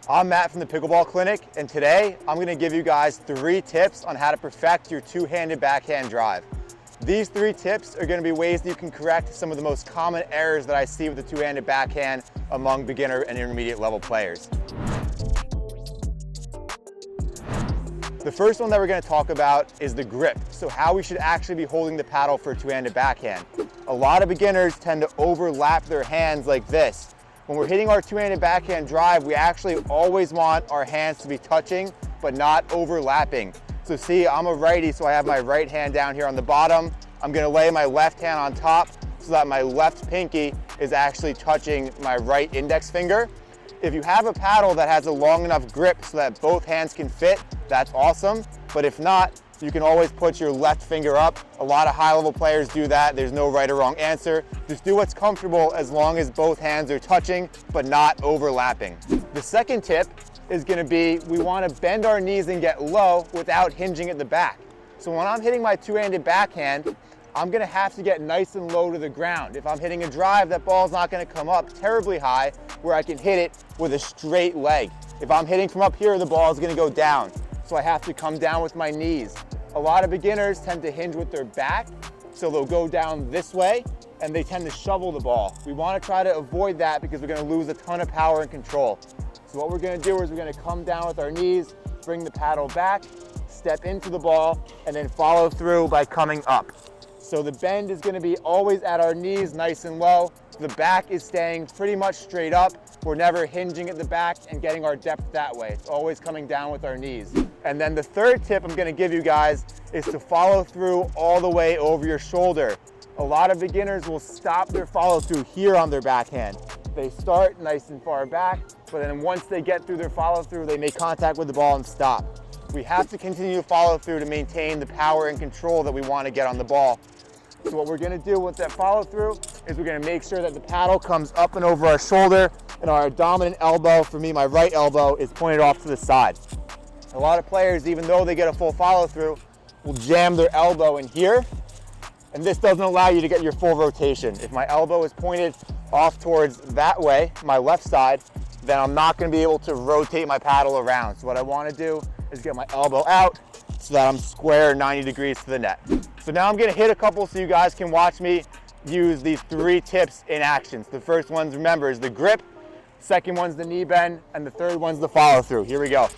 I'm Matt from the Pickleball Clinic, and today I'm going to give you guys 3 tips on how to perfect your two-handed backhand drive. These 3 tips are going to be ways that you can correct some of the most common errors that I see with the two-handed backhand among beginner and intermediate level players. The first one that we're going to talk about is the grip, so how we should actually be holding the paddle for a two-handed backhand. A lot of beginners tend to overlap their hands like this. When we're hitting our two-handed backhand drive, we actually always want our hands to be touching, but not overlapping. So see, I'm a righty, so I have my right hand down here on the bottom. I'm gonna lay my left hand on top so that my left pinky is actually touching my right index finger. If you have a paddle that has a long enough grip so that both hands can fit, that's awesome. But if not, you can always put your left finger up. A lot of high-level players do that. There's no right or wrong answer. Just do what's comfortable as long as both hands are touching but not overlapping. The second tip is going to be we want to bend our knees and get low without hinging at the back. So when I'm hitting my two-handed backhand, I'm going to have to get nice and low to the ground. If I'm hitting a drive, that ball's not going to come up terribly high where I can hit it with a straight leg. If I'm hitting from up here, the ball is going to go down. So I have to come down with my knees. A lot of beginners tend to hinge with their back, so they'll go down this way and they tend to shovel the ball. We want to try to avoid that because we're going to lose a ton of power and control. So what we're going to do is we're going to come down with our knees, bring the paddle back, step into the ball, and then follow through by coming up. So the bend is going to be always at our knees, nice and low. The back is staying pretty much straight up. We're never hinging at the back and getting our depth that way. It's always coming down with our knees. And then the third tip I'm going to give you guys is to follow through all the way over your shoulder. A lot of beginners will stop their follow through here on their backhand. They start nice and far back, but then once they get through their follow through, they make contact with the ball and stop. We have to continue to follow through to maintain the power and control that we want to get on the ball. So what we're going to do with that follow through is we're going to make sure that the paddle comes up and over our shoulder and our dominant elbow, for me my right elbow, is pointed off to the side. A lot of players, even though they get a full follow through, will jam their elbow in here, and this doesn't allow you to get your full rotation. If my elbow is pointed off towards that way, my left side, then I'm not going to be able to rotate my paddle around. So what I want to do is get my elbow out so that I'm square 90 degrees to the net. So now I'm going to hit a couple so you guys can watch me use these 3 tips in action. So the first one, remember, is the grip, second one's the knee bend, and the third one's the follow through. Here we go.